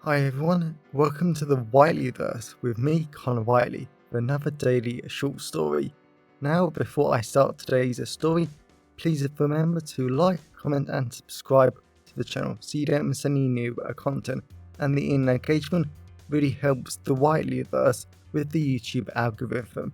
Hi everyone, welcome to the Whiteleyverse with me, Connor Whiteley, for another daily short story. Now, before I start today's story, please remember to like, comment and subscribe to the channel so you don't miss any new content, and the engagement really helps the Whiteleyverse with the YouTube algorithm.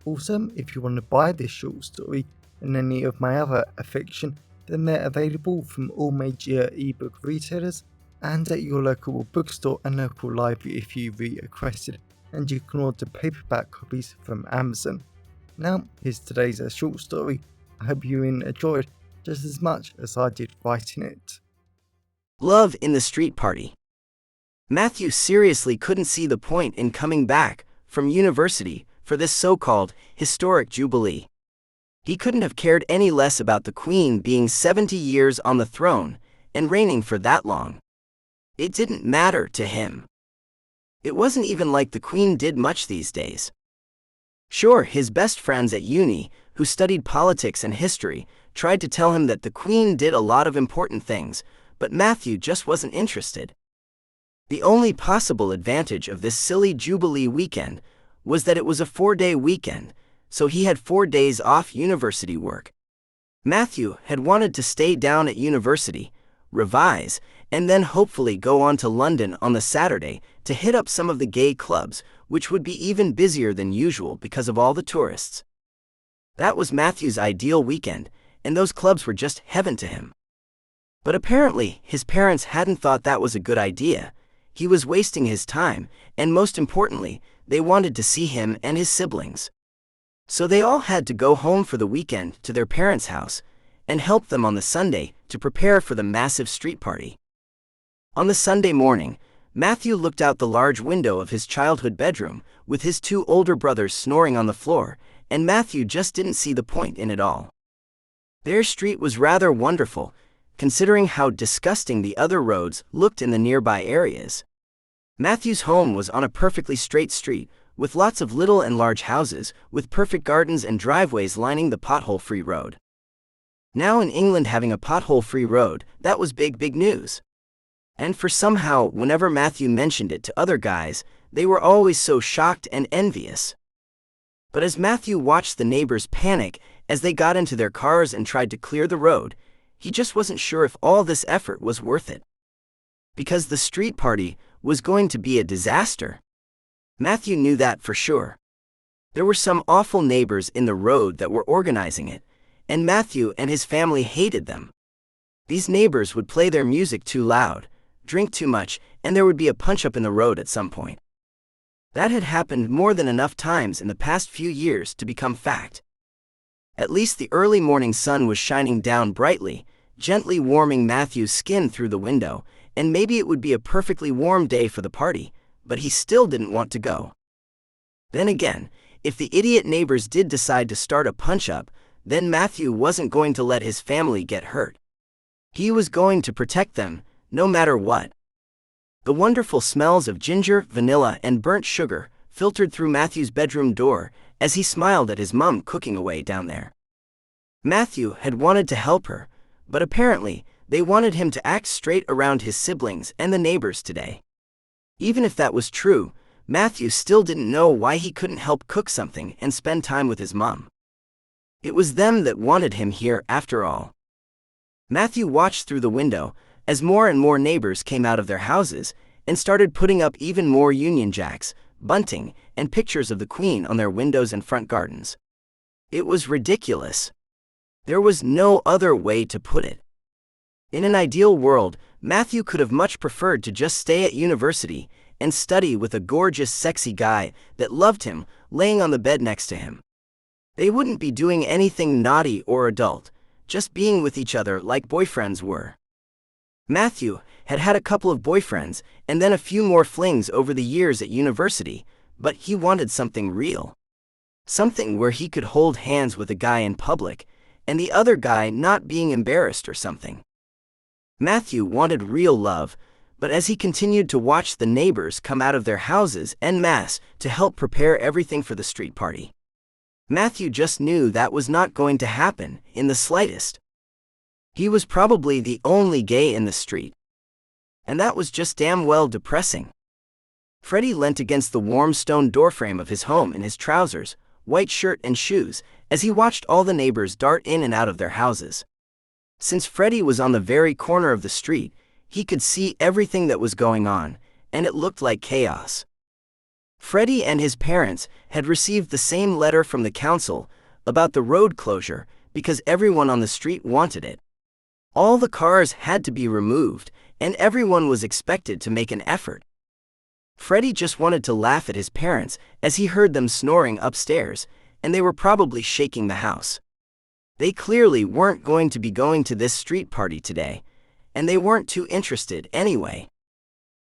Also, if you want to buy this short story and any of my other fiction, then they're available from all major ebook retailers and at your local bookstore and local library if you requested, and you can order paperback copies from Amazon. Now, here's today's short story. I hope you enjoyed just as much as I did writing it. Love in the Street Party. Matthew seriously couldn't see the point in coming back from university for this so-called historic Jubilee. He couldn't have cared any less about the Queen being 70 years on the throne and reigning for that long. It didn't matter to him. It wasn't even like the Queen did much these days. Sure, his best friends at uni, who studied politics and history, tried to tell him that the Queen did a lot of important things, but Matthew just wasn't interested. The only possible advantage of this silly Jubilee weekend was that it was a 4-day weekend, so he had 4 days off university work. Matthew had wanted to stay down at university, revise, and then hopefully go on to London on the Saturday to hit up some of the gay clubs, which would be even busier than usual because of all the tourists. That was Matthew's ideal weekend, and those clubs were just heaven to him. But apparently, his parents hadn't thought that was a good idea. He was wasting his time, and most importantly, they wanted to see him and his siblings. So they all had to go home for the weekend to their parents' house and help them on the Sunday to prepare for the massive street party. On the Sunday morning, Matthew looked out the large window of his childhood bedroom with his 2 older brothers snoring on the floor, and Matthew just didn't see the point in it all. Their street was rather wonderful, considering how disgusting the other roads looked in the nearby areas. Matthew's home was on a perfectly straight street, with lots of little and large houses, with perfect gardens and driveways lining the pothole-free road. Now in England, having a pothole-free road, that was big news. And for somehow, whenever Matthew mentioned it to other guys, they were always so shocked and envious. But as Matthew watched the neighbors panic as they got into their cars and tried to clear the road, he just wasn't sure if all this effort was worth it. Because the street party was going to be a disaster. Matthew knew that for sure. There were some awful neighbors in the road that were organizing it, and Matthew and his family hated them. These neighbors would play their music too loud, drink too much, and there would be a punch-up in the road at some point. That had happened more than enough times in the past few years to become fact. At least the early morning sun was shining down brightly, gently warming Matthew's skin through the window, and maybe it would be a perfectly warm day for the party, but he still didn't want to go. Then again, if the idiot neighbors did decide to start a punch-up, then Matthew wasn't going to let his family get hurt. He was going to protect them, no matter what. The wonderful smells of ginger, vanilla, and burnt sugar filtered through Matthew's bedroom door as he smiled at his mum cooking away down there. Matthew had wanted to help her, but apparently, they wanted him to act straight around his siblings and the neighbors today. Even if that was true, Matthew still didn't know why he couldn't help cook something and spend time with his mum. It was them that wanted him here after all. Matthew watched through the window as more and more neighbors came out of their houses and started putting up even more Union Jacks, bunting, and pictures of the Queen on their windows and front gardens. It was ridiculous. There was no other way to put it. In an ideal world, Matthew could have much preferred to just stay at university and study with a gorgeous, sexy guy that loved him laying on the bed next to him. They wouldn't be doing anything naughty or adult, just being with each other like boyfriends were. Matthew had had a couple of boyfriends and then a few more flings over the years at university, but he wanted something real. Something where he could hold hands with a guy in public, and the other guy not being embarrassed or something. Matthew wanted real love, but as he continued to watch the neighbors come out of their houses en masse to help prepare everything for the street party, Matthew just knew that was not going to happen in the slightest. He was probably the only gay in the street. and that was just damn well depressing. Freddie leant against the warm stone doorframe of his home in his trousers, white shirt and shoes, as he watched all the neighbors dart in and out of their houses. Since Freddie was on the very corner of the street, he could see everything that was going on, and it looked like chaos. Freddie and his parents had received the same letter from the council about the road closure because everyone on the street wanted it. All the cars had to be removed, and everyone was expected to make an effort. Freddie just wanted to laugh at his parents as he heard them snoring upstairs, and they were probably shaking the house. They clearly weren't going to be going to this street party today, and they weren't too interested anyway.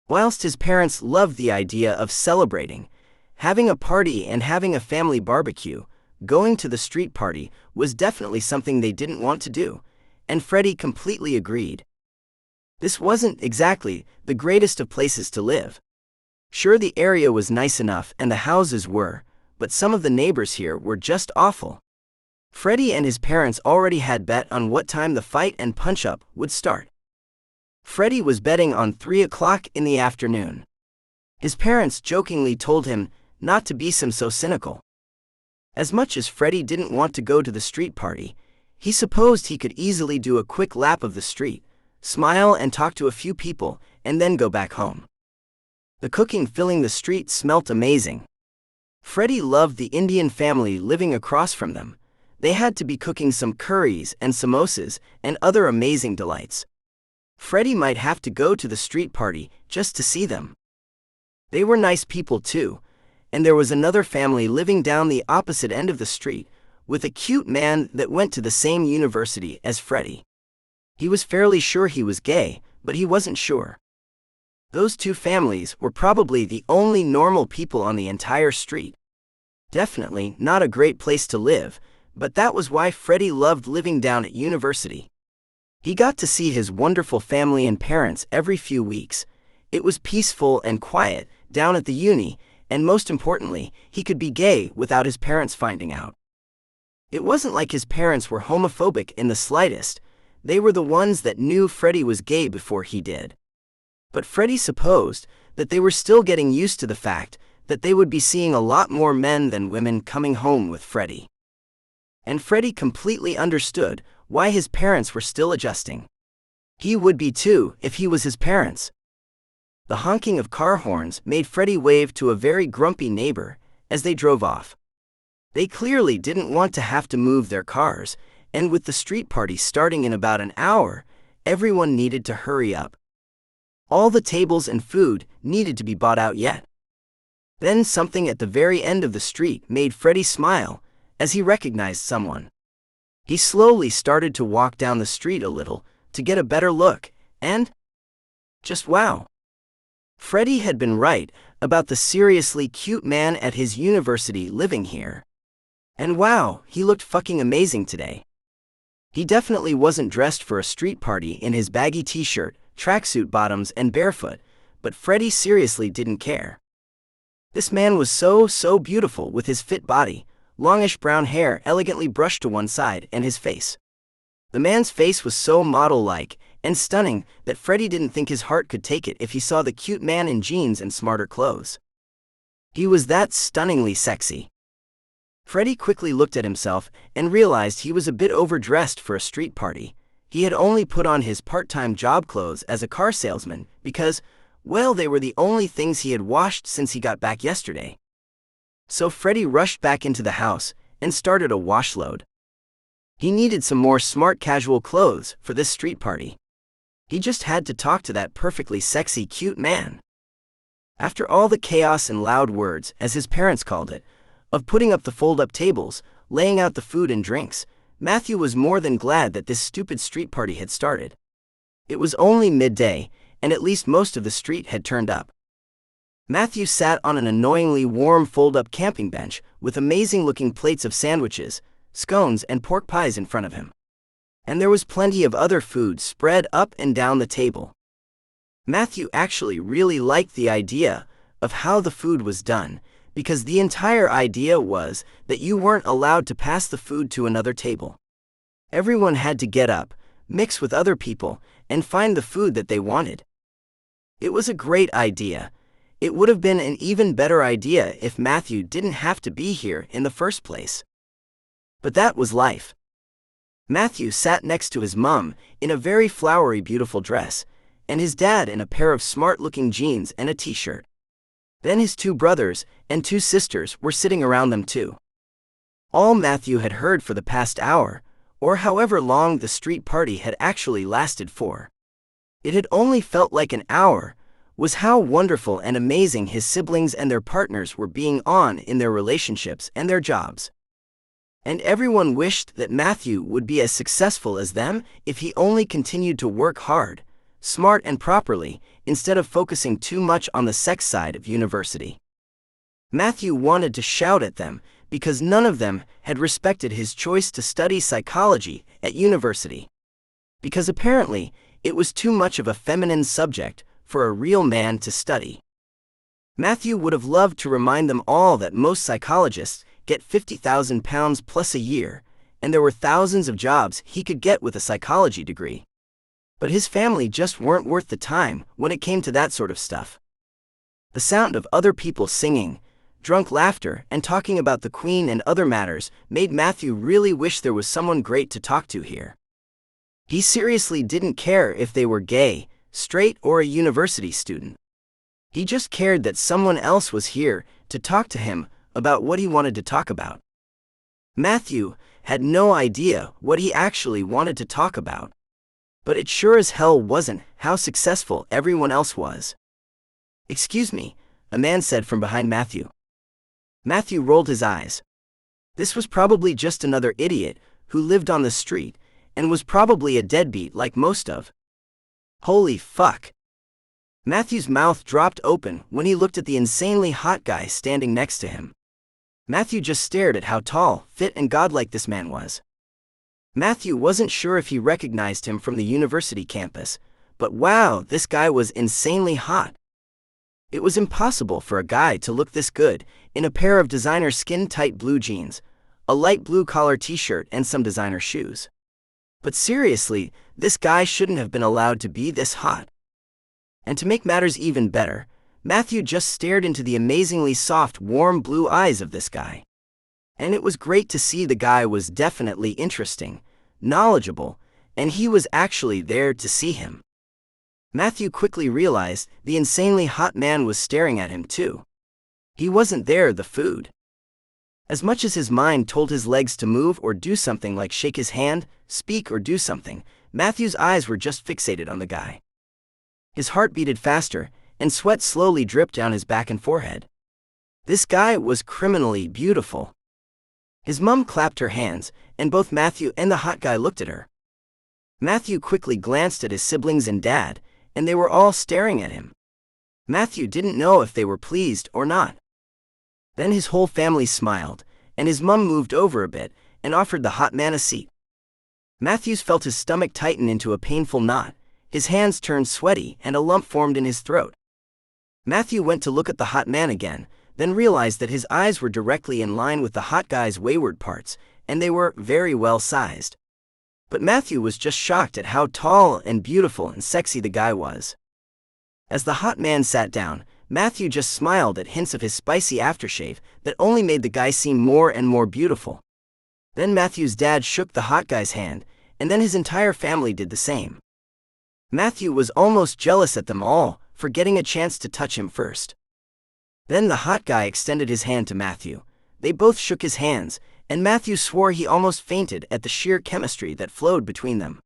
Whilst his parents loved the idea of celebrating, having a party and having a family barbecue, going to the street party was definitely something they didn't want to do, and Freddie completely agreed. This wasn't exactly the greatest of places to live. Sure, the area was nice enough and the houses were, but some of the neighbors here were just awful. Freddie and his parents already had bet on what time the fight and punch-up would start. Freddie was betting on 3 o'clock in the afternoon. His parents jokingly told him not to be so cynical. As much as Freddie didn't want to go to the street party, he supposed he could easily do a quick lap of the street, smile and talk to a few people, and then go back home. The cooking filling the street smelt amazing. Freddie loved the Indian family living across from them. They had to be cooking some curries and samosas and other amazing delights. Freddie might have to go to the street party just to see them. They were nice people too, and there was another family living down the opposite end of the street with a cute man that went to the same university as Freddie. He was fairly sure he was gay, but he wasn't sure. Those two families were probably the only normal people on the entire street. Definitely not a great place to live, but that was why Freddie loved living down at university. He got to see his wonderful family and parents every few weeks. It was peaceful and quiet down at the uni, and most importantly, he could be gay without his parents finding out. It wasn't like his parents were homophobic in the slightest. They were the ones that knew Freddie was gay before he did. But Freddie supposed that they were still getting used to the fact that they would be seeing a lot more men than women coming home with Freddie. And Freddie completely understood why his parents were still adjusting. He would be too if he was his parents. The honking of car horns made Freddie wave to a very grumpy neighbor as they drove off. They clearly didn't want to have to move their cars, and with the street party starting in about an hour, everyone needed to hurry up. All the tables and food needed to be bought out yet. Then something at the very end of the street made Freddie smile as he recognized someone. He slowly started to walk down the street a little to get a better look, and just wow. Freddie had been right about the seriously cute man at his university living here. And wow, he looked fucking amazing today. He definitely wasn't dressed for a street party in his baggy t-shirt, tracksuit bottoms and barefoot, but Freddie seriously didn't care. This man was so beautiful with his fit body, longish brown hair elegantly brushed to one side, and his face. The man's face was so model-like and stunning that Freddie didn't think his heart could take it if he saw the cute man in jeans and smarter clothes. He was that stunningly sexy. Freddie quickly looked at himself and realized he was a bit overdressed for a street party. He had only put on his part-time job clothes as a car salesman because, well, they were the only things he had washed since he got back yesterday. So Freddie rushed back into the house and started a wash load. He needed some more smart casual clothes for this street party. He just had to talk to that perfectly sexy cute man. After all the chaos and loud words, as his parents called it, of putting up the fold-up tables, laying out the food and drinks, Matthew was more than glad that this stupid street party had started. It was only midday, and at least most of the street had turned up. Matthew sat on an annoyingly warm fold-up camping bench with amazing-looking plates of sandwiches, scones and pork pies in front of him. And there was plenty of other food spread up and down the table. Matthew actually really liked the idea of how the food was done, because the entire idea was that you weren't allowed to pass the food to another table. Everyone had to get up, mix with other people, and find the food that they wanted. It was a great idea. It would have been an even better idea if Matthew didn't have to be here in the first place. But that was life. Matthew sat next to his mom in a very flowery, beautiful dress, and his dad in a pair of smart-looking jeans and a t-shirt. Then his 2 brothers and 2 sisters were sitting around them too. All Matthew had heard for the past hour, or however long the street party had actually lasted for, it had only felt like an hour, was how wonderful and amazing his siblings and their partners were being on in their relationships and their jobs. And everyone wished that Matthew would be as successful as them if he only continued to work hard, smart and properly, instead of focusing too much on the sex side of university. Matthew wanted to shout at them because none of them had respected his choice to study psychology at university. Because apparently, it was too much of a feminine subject for a real man to study. Matthew would have loved to remind them all that most psychologists get £50,000 plus a year, and there were thousands of jobs he could get with a psychology degree. But his family just weren't worth the time when it came to that sort of stuff. The sound of other people singing, drunk laughter, and talking about the Queen and other matters made Matthew really wish there was someone great to talk to here. He seriously didn't care if they were gay, straight, or a university student. He just cared that someone else was here to talk to him about what he wanted to talk about. Matthew had no idea what he actually wanted to talk about. But it sure as hell wasn't how successful everyone else was. "Excuse me," a man said from behind Matthew. Matthew rolled his eyes. This was probably just another idiot who lived on the street and was probably a deadbeat like most of. Holy fuck. Matthew's mouth dropped open when he looked at the insanely hot guy standing next to him. Matthew just stared at how tall, fit, and godlike this man was. Matthew wasn't sure if he recognized him from the university campus, but wow, this guy was insanely hot. It was impossible for a guy to look this good in a pair of designer skin-tight blue jeans, a light blue collar t-shirt, and some designer shoes. But seriously, this guy shouldn't have been allowed to be this hot. And to make matters even better, Matthew just stared into the amazingly soft, warm blue eyes of this guy. And it was great to see the guy was definitely interesting, knowledgeable, and he was actually there to see him. Matthew quickly realized the insanely hot man was staring at him too. He wasn't there, the food. As much as his mind told his legs to move or do something like shake his hand, speak, or do something, Matthew's eyes were just fixated on the guy. His heart beated faster, and sweat slowly dripped down his back and forehead. This guy was criminally beautiful. His mom clapped her hands, and both Matthew and the hot guy looked at her. Matthew quickly glanced at his siblings and dad, and they were all staring at him. Matthew didn't know if they were pleased or not. Then his whole family smiled, and his mom moved over a bit and offered the hot man a seat. Matthew felt his stomach tighten into a painful knot, his hands turned sweaty, and a lump formed in his throat. Matthew went to look at the hot man again, then realized that his eyes were directly in line with the hot guy's wayward parts, and they were very well sized. But Matthew was just shocked at how tall and beautiful and sexy the guy was. As the hot man sat down, Matthew just smiled at hints of his spicy aftershave that only made the guy seem more and more beautiful. Then Matthew's dad shook the hot guy's hand, and then his entire family did the same. Matthew was almost jealous at them all for getting a chance to touch him first. Then the hot guy extended his hand to Matthew. They both shook his hands, and Matthew swore he almost fainted at the sheer chemistry that flowed between them.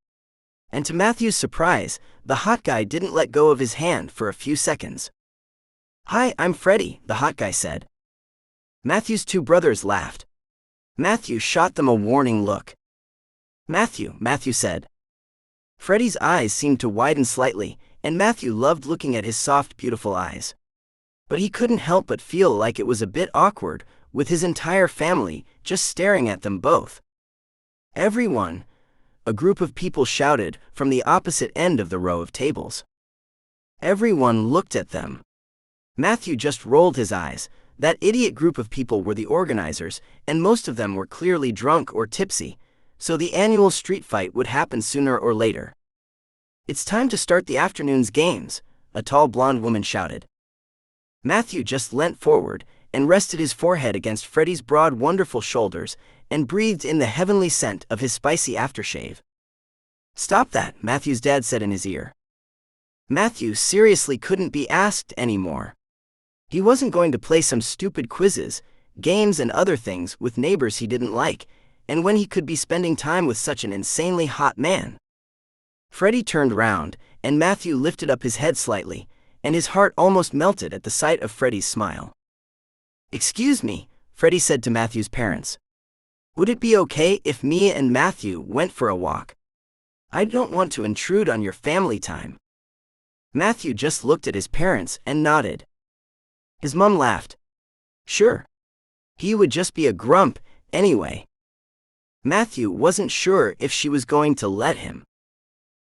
And to Matthew's surprise, the hot guy didn't let go of his hand for a few seconds. "Hi, I'm Freddie," the hot guy said. Matthew's two brothers laughed. Matthew shot them a warning look. Matthew said. Freddie's eyes seemed to widen slightly, and Matthew loved looking at his soft, beautiful eyes. But he couldn't help but feel like it was a bit awkward, with his entire family just staring at them both. "Everyone," a group of people shouted from the opposite end of the row of tables. Everyone looked at them. Matthew just rolled his eyes. That idiot group of people were the organizers, and most of them were clearly drunk or tipsy, so the annual street fight would happen sooner or later. "It's time to start the afternoon's games," a tall blonde woman shouted. Matthew just leant forward and rested his forehead against Freddie's broad, wonderful shoulders and breathed in the heavenly scent of his spicy aftershave. "Stop that," Matthew's dad said in his ear. Matthew seriously couldn't be asked anymore. He wasn't going to play some stupid quizzes, games and other things with neighbors he didn't like, and when he could be spending time with such an insanely hot man. Freddie turned round, and Matthew lifted up his head slightly, and his heart almost melted at the sight of Freddie's smile. "Excuse me," Freddie said to Matthew's parents. "Would it be okay if me and Matthew went for a walk? I don't want to intrude on your family time." Matthew just looked at his parents and nodded. His mom laughed. "Sure. He would just be a grump, anyway." Matthew wasn't sure if she was going to let him.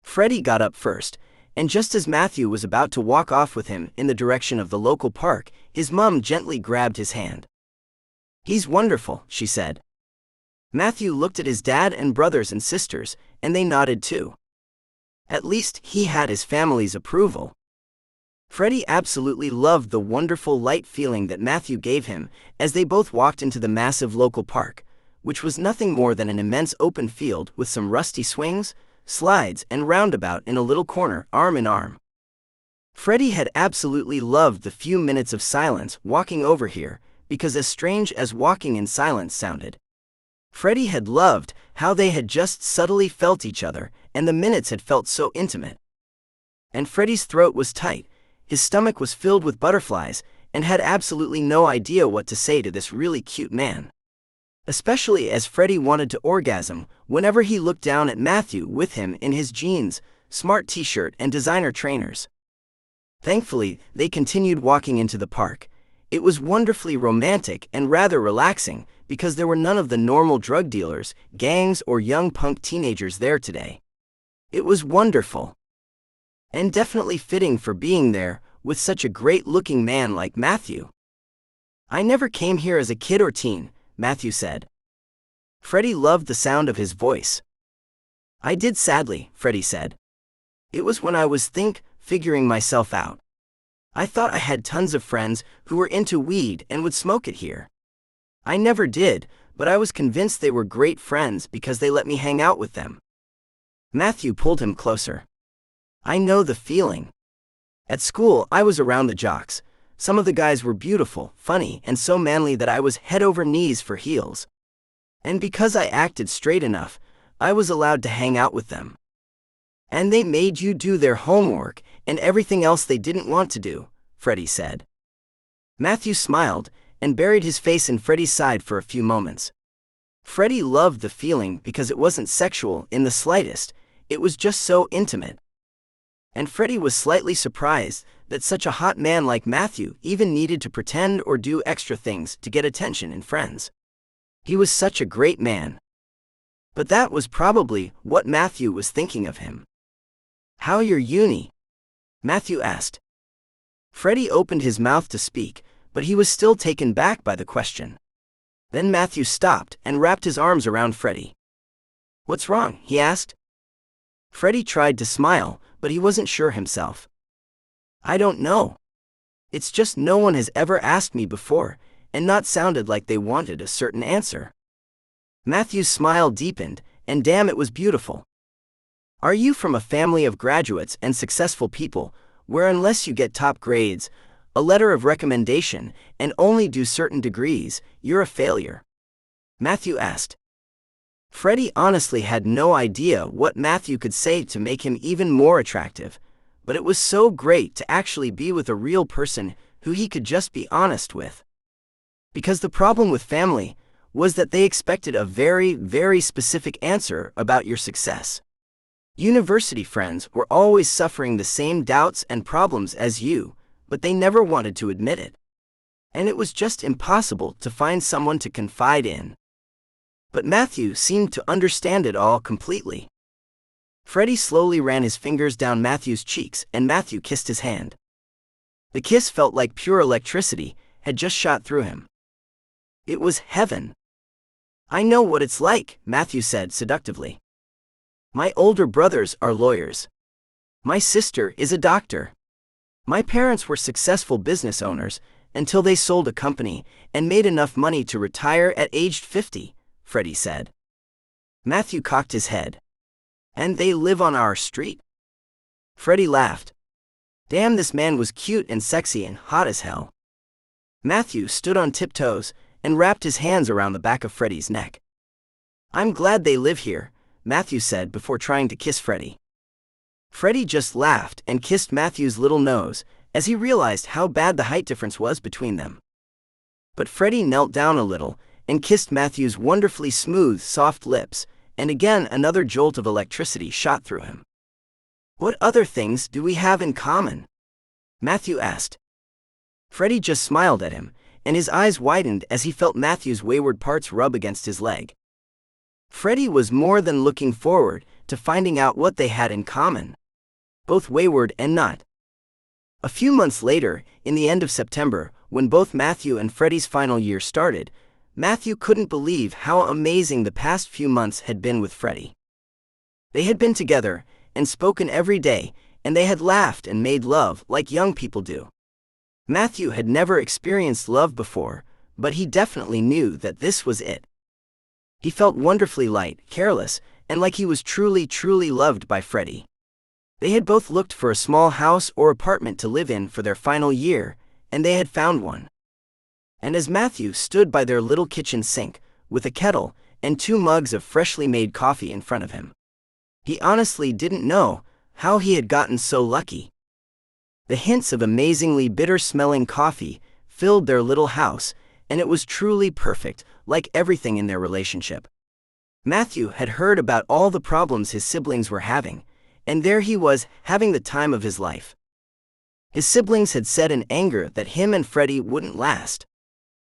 Freddie got up first, and just as Matthew was about to walk off with him in the direction of the local park, his mom gently grabbed his hand. "He's wonderful," she said. Matthew looked at his dad and brothers and sisters, and they nodded too. At least he had his family's approval. Freddie absolutely loved the wonderful light feeling that Matthew gave him as they both walked into the massive local park, which was nothing more than an immense open field with some rusty swings, slides, and roundabout in a little corner, arm in arm. Freddie had absolutely loved the few minutes of silence walking over here, because as strange as walking in silence sounded, Freddie had loved how they had just subtly felt each other, and the minutes had felt so intimate. And Freddie's throat was tight, his stomach was filled with butterflies, and had absolutely no idea what to say to this really cute man. Especially as Freddie wanted to orgasm whenever he looked down at Matthew with him in his jeans, smart t-shirt and designer trainers. Thankfully, they continued walking into the park. It was wonderfully romantic and rather relaxing because there were none of the normal drug dealers, gangs or young punk teenagers there today. It was wonderful. And definitely fitting for being there with such a great-looking man like Matthew. "I never came here as a kid or teen," Matthew said. Freddie loved the sound of his voice. "I did, sadly," Freddie said. "It was when I was figuring myself out. I thought I had tons of friends who were into weed and would smoke it here. I never did, but I was convinced they were great friends because they let me hang out with them." Matthew pulled him closer. "I know the feeling. At school, I was around the jocks. Some of the guys were beautiful, funny, and so manly that I was head over knees for heels. And because I acted straight enough, I was allowed to hang out with them. And they made you do their homework and everything else they didn't want to do," Freddie said. Matthew smiled and buried his face in Freddie's side for a few moments. Freddie loved the feeling because it wasn't sexual in the slightest, it was just so intimate. And Freddie was slightly surprised that such a hot man like Matthew even needed to pretend or do extra things to get attention and friends. He was such a great man. But that was probably what Matthew was thinking of him. "How your uni?" Matthew asked. Freddie opened his mouth to speak, but he was still taken back by the question. Then Matthew stopped and wrapped his arms around Freddie. "What's wrong?" he asked. Freddie tried to smile, but he wasn't sure himself. "I don't know. It's just no one has ever asked me before, and not sounded like they wanted a certain answer." Matthew's smile deepened, and damn, it was beautiful. "Are you from a family of graduates and successful people, where unless you get top grades, a letter of recommendation, and only do certain degrees, you're a failure?" Matthew asked. Freddie honestly had no idea what Matthew could say to make him even more attractive, but it was so great to actually be with a real person who he could just be honest with. Because the problem with family was that they expected a very, very specific answer about your success. University friends were always suffering the same doubts and problems as you, but they never wanted to admit it. And it was just impossible to find someone to confide in. But Matthew seemed to understand it all completely. Freddie slowly ran his fingers down Matthew's cheeks, and Matthew kissed his hand. The kiss felt like pure electricity had just shot through him. It was heaven. "I know what it's like," Matthew said seductively. "My older brothers are lawyers. My sister is a doctor. My parents were successful business owners until they sold a company and made enough money to retire at age 50, Freddie said. Matthew cocked his head. And they live on our street? Freddie laughed. Damn, this man was cute and sexy and hot as hell. Matthew stood on tiptoes and wrapped his hands around the back of Freddie's neck. I'm glad they live here, Matthew said before trying to kiss Freddie. Freddie just laughed and kissed Matthew's little nose as he realized how bad the height difference was between them. But Freddie knelt down a little and kissed Matthew's wonderfully smooth, soft lips, and again another jolt of electricity shot through him. What other things do we have in common? Matthew asked. Freddie just smiled at him, and his eyes widened as he felt Matthew's wayward parts rub against his leg. Freddie was more than looking forward to finding out what they had in common. Both wayward and not. A few months later, in the end of September, when both Matthew and Freddie's final year started, Matthew couldn't believe how amazing the past few months had been with Freddie. They had been together and spoken every day, and they had laughed and made love like young people do. Matthew had never experienced love before, but he definitely knew that this was it. He felt wonderfully light, careless, and like he was truly, truly loved by Freddie. They had both looked for a small house or apartment to live in for their final year, and they had found one. And as Matthew stood by their little kitchen sink, with a kettle and 2 mugs of freshly made coffee in front of him, he honestly didn't know how he had gotten so lucky. The hints of amazingly bitter-smelling coffee filled their little house, and it was truly perfect, like everything in their relationship. Matthew had heard about all the problems his siblings were having, and there he was having the time of his life. His siblings had said in anger that him and Freddie wouldn't last.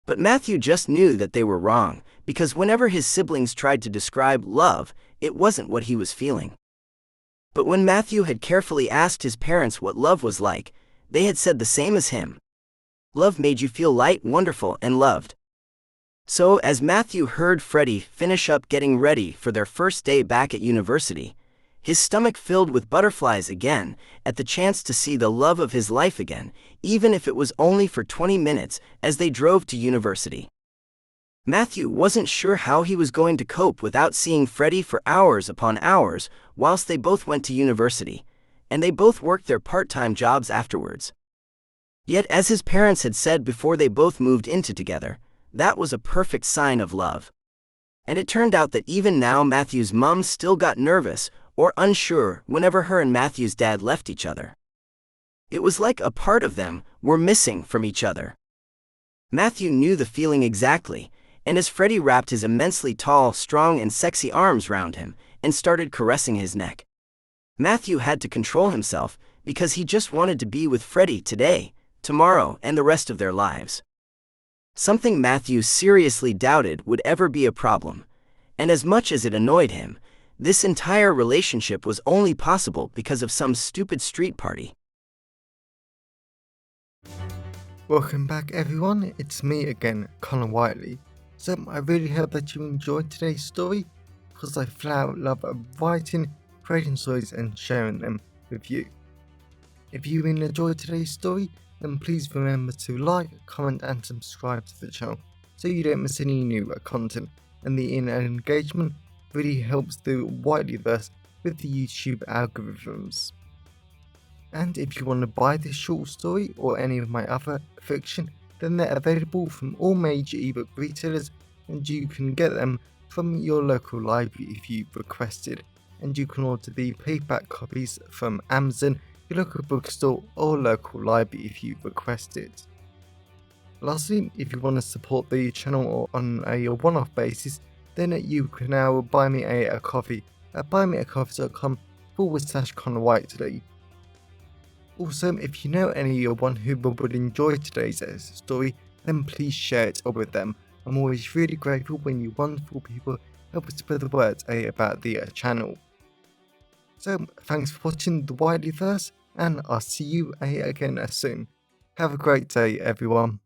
But Matthew just knew that they were wrong, because whenever his siblings tried to describe love, it wasn't what he was feeling. But when Matthew had carefully asked his parents what love was like, they had said the same as him. Love made you feel light, wonderful, and loved. So as Matthew heard Freddie finish up getting ready for their first day back at university, his stomach filled with butterflies again at the chance to see the love of his life again, even if it was only for 20 minutes as they drove to university. Matthew wasn't sure how he was going to cope without seeing Freddie for hours upon hours whilst they both went to university, and they both worked their part-time jobs afterwards. Yet as his parents had said before they both moved into together, that was a perfect sign of love. And it turned out that even now Matthew's mom still got nervous or unsure whenever her and Matthew's dad left each other. It was like a part of them were missing from each other. Matthew knew the feeling exactly, and as Freddie wrapped his immensely tall, strong, and sexy arms round him and started caressing his neck, Matthew had to control himself because he just wanted to be with Freddie today, tomorrow, and the rest of their lives. Something Matthew seriously doubted would ever be a problem, and as much as it annoyed him, this entire relationship was only possible because of some stupid street party. Welcome back everyone, it's me again, Connor Whiteley. So I really hope that you enjoyed today's story, because I flat out love writing, creating stories and sharing them with you. If you really enjoyed today's story, then please remember to like, comment and subscribe to the channel so you don't miss any new content, and the internet engagement really helps the Whiteleyverse with the YouTube algorithms. And if you want to buy this short story or any of my other fiction, then they're available from all major ebook retailers, and you can get them from your local library if you requested, and you can order the paperback copies from Amazon, your local bookstore or local library if you request it. Lastly, if you want to support the channel on a one-off basis, then you can now buy me a coffee at buymeacoffee.com/Connor Whiteley. Also, if you know anyone who would enjoy today's story, then please share it with them. I'm always really grateful when you wonderful people help spread the word about the channel. So, thanks for watching the Whiteleyverse, and I'll see you again soon. Have a great day, everyone.